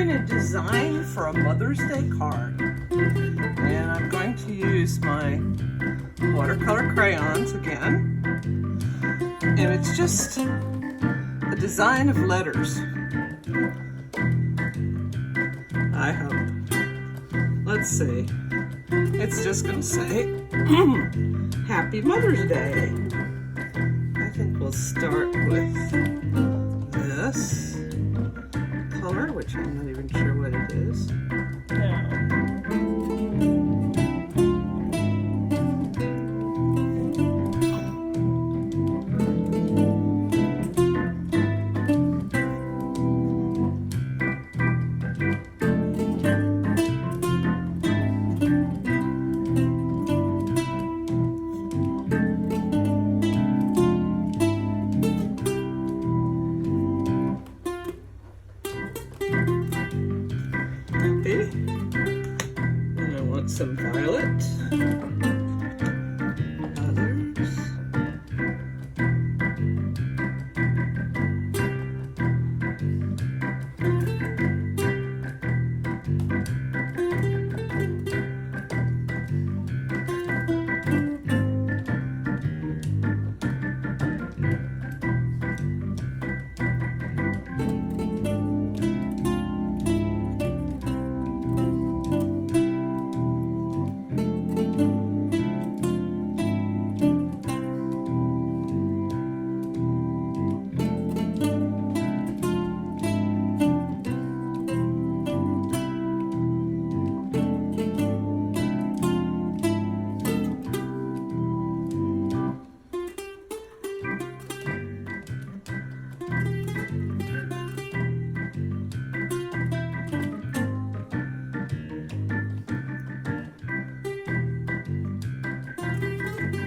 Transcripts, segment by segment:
doing a design for a Mother's Day card. And I'm going to use my watercolor crayons again. And it's just a design of letters. I hope. Let's see. It's just going to say, Happy Mother's Day. I think we'll start with this color, which I'm not even sure what it is. And I want some violet. Others.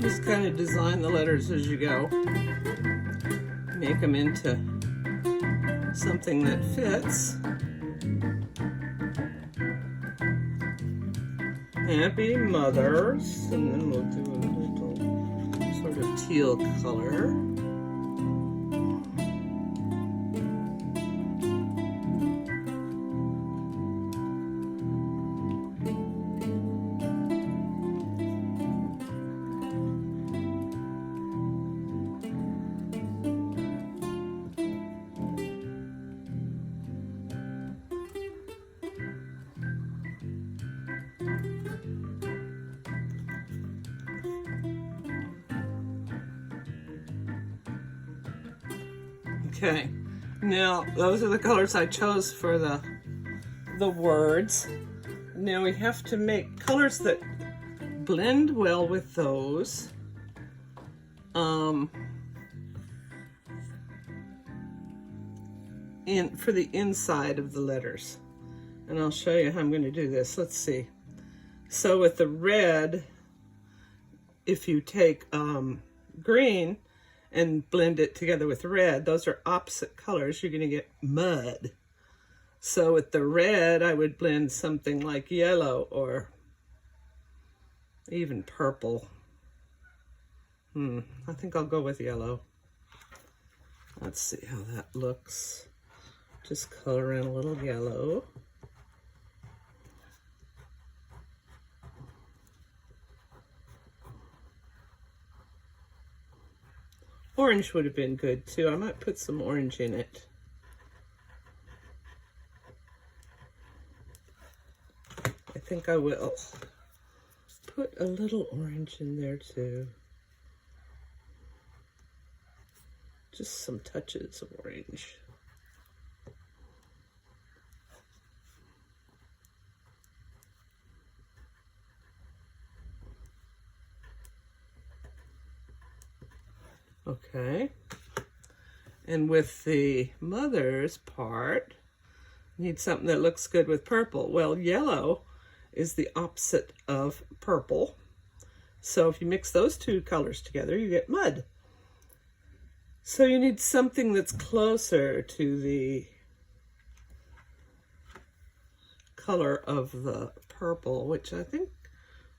Just kind of design the letters as you go. Make them into something that fits. Happy Mothers, and then we'll do a little sort of teal color. Okay, now those are the colors I chose for the words. Now we have to make colors that blend well with those. For the inside of the letters. And I'll show you how I'm going to do this. Let's see. So with the red, if you take green and blend it together with red, those are opposite colors, you're going to get mud. So with the red, I would blend something like yellow or even purple. I think I'll go with yellow. Let's see how that looks. Just color in a little yellow. Orange would have been good too. I might put some orange in it. I think I will put a little orange in there too. Just some touches of orange. Okay, and with the mother's part, need something that looks good with purple. Well, yellow is the opposite of purple. So if you mix those two colors together, you get mud. So you need something that's closer to the color of the purple, which I think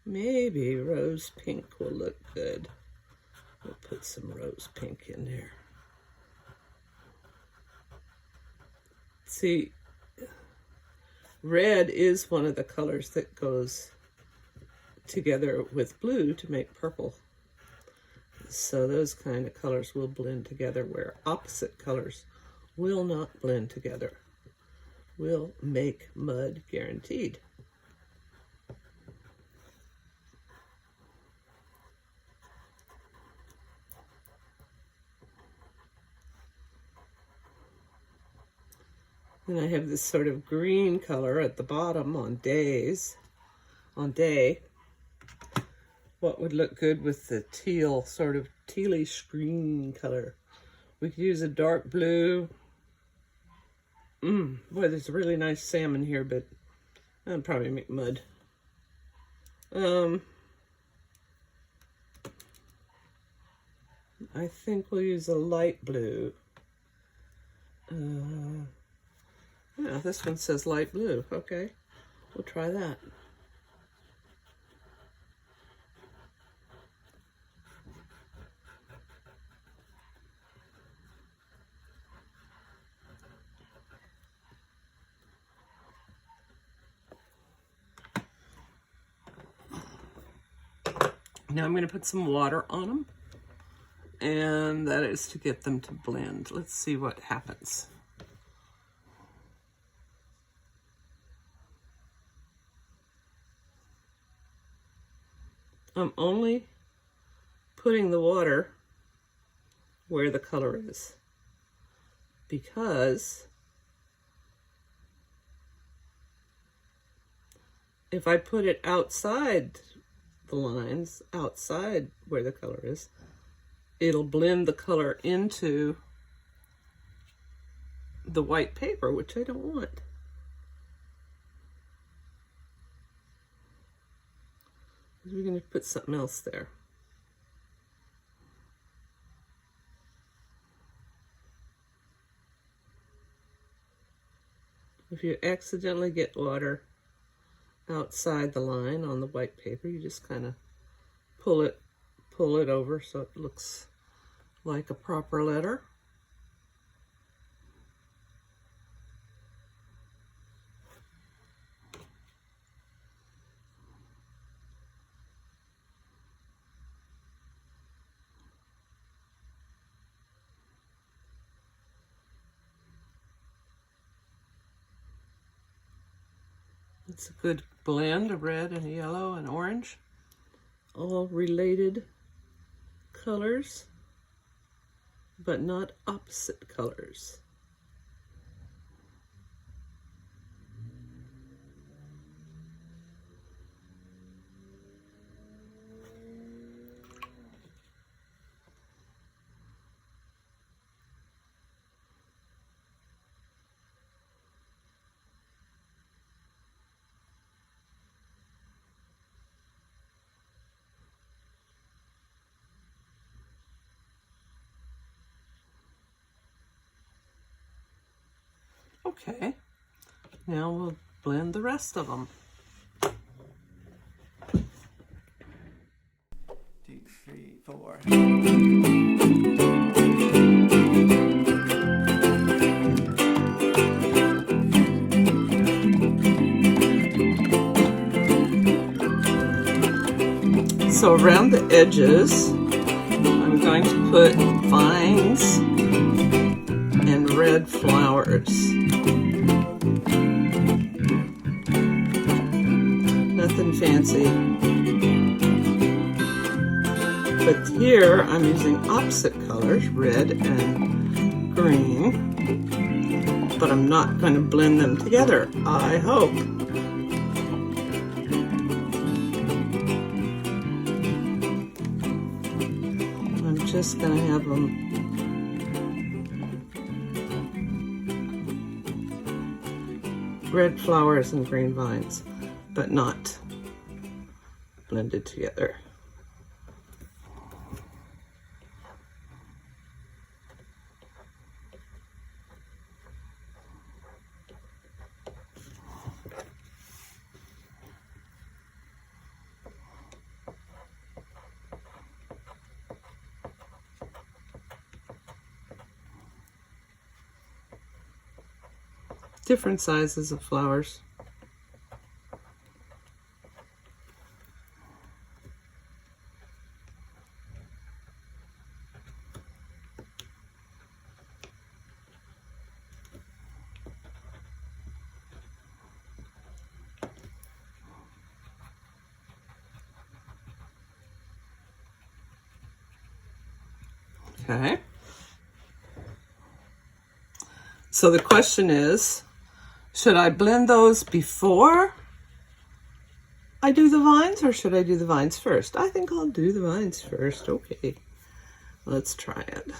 maybe rose pink will look good. We'll put some rose pink in there. See, Red is one of the colors that goes together with blue to make purple. So those kind of colors will blend together, where opposite colors will not blend together. Will make mud guaranteed. And I have this sort of green color at the bottom on day. What would look good with the teal, sort of tealish green color? We could use a dark blue. Boy, there's a really nice salmon here, but I'll probably make mud. I think we'll use a light blue. Yeah, this one says light blue. Okay, we'll try that. Now I'm going to put some water on them, and that is to get them to blend. Let's see what happens. I'm only putting the water where the color is, because if I put it outside the lines, outside where the color is, it'll blend the color into the white paper, which I don't want. We're going to put something else there. If you accidentally get water outside the line on the white paper, you just kind of pull it over so it looks like a proper letter. It's a good blend of red and yellow and orange, all related colors, but not opposite colors. Okay, now we'll blend the rest of them. 2, 3, 4. So around the edges, I'm going to put vines and red flowers. Nothing fancy. But here I'm using opposite colors, red and green. But I'm not going to blend them together, I hope. I'm just going to have them red flowers and green vines, but not blended together. Different sizes of flowers. Okay. So the question is, should I blend those before I do the vines, or should I do the vines first? I think I'll do the vines first. Okay, let's try it.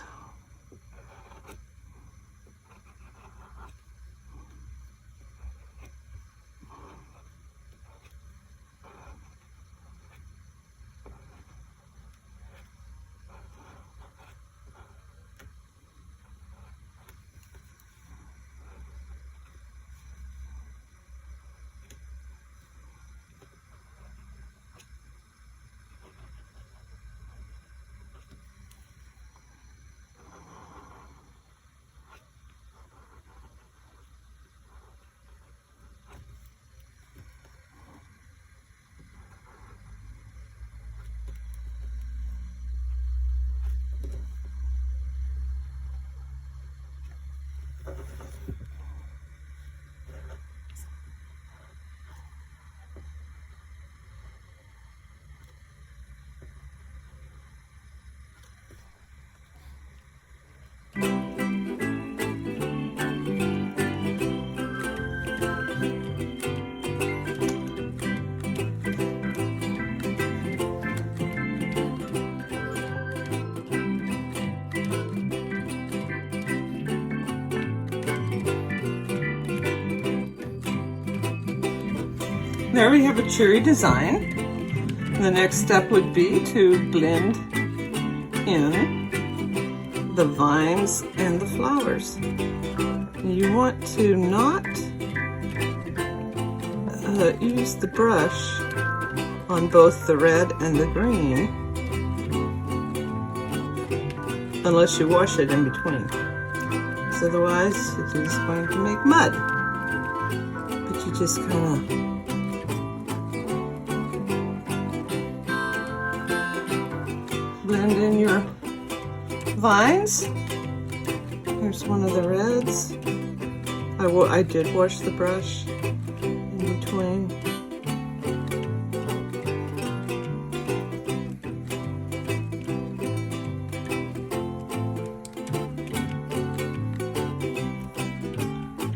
There we have a cheery design. The next step would be to blend in the vines and the flowers. You want to not use the brush on both the red and the green unless you wash it in between. So otherwise it is going to make mud. But you just kind of blend in your vines. Here's one of the reds. I did wash the brush in between.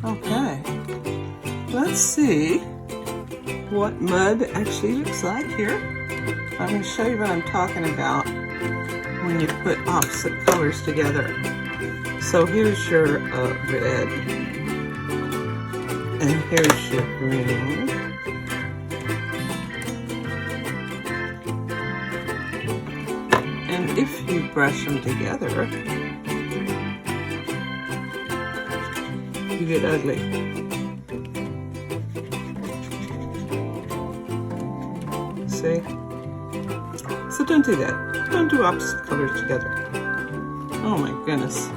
Okay, let's see what mud actually looks like here. I'm going to show you what I'm talking about when you put opposite colors together. So here's your red, and here's your green. And if you brush them together, you get ugly. See? So don't do that. Don't do opposite colors together. Oh my goodness.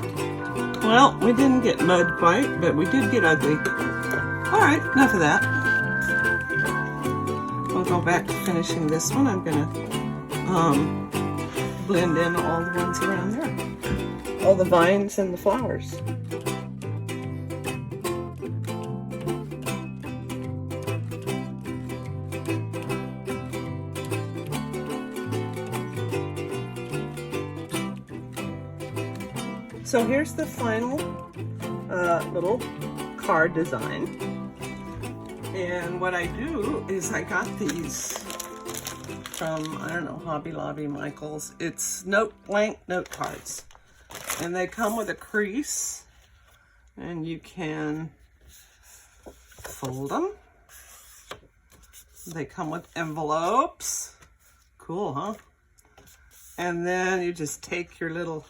Well, we didn't get mud quite, but we did get ugly. All right, enough of that. We'll go back to finishing this one. I'm gonna blend in all the ones around there. All the vines and the flowers. So here's the final little card design. And what I do is I got these from, I don't know, Hobby Lobby, Michael's. It's blank note cards. And they come with a crease. And you can fold them. They come with envelopes. Cool, huh? And then you just take your little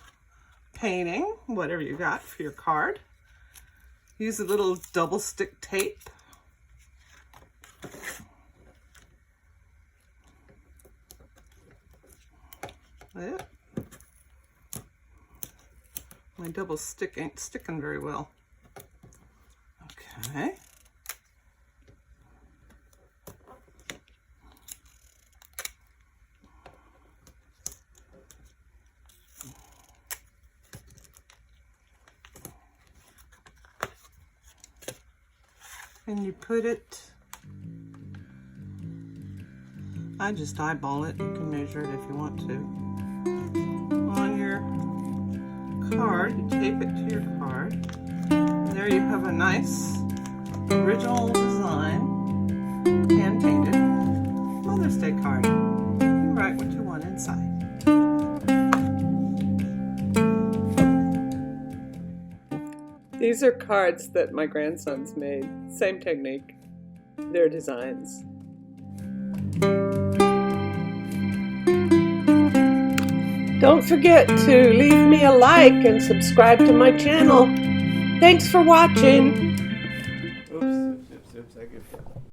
painting, whatever you got for your card. Use a little double stick tape. Yeah. My double stick ain't sticking very well. Okay. And you put it, I just eyeball it, you can measure it if you want to, on your tape it to your card. And there you have a nice original design, hand painted Mother's Day card. You write what you want inside. These are cards that my grandsons made. Same technique. Their designs. Don't forget to leave me a like and subscribe to my channel. Thanks for watching.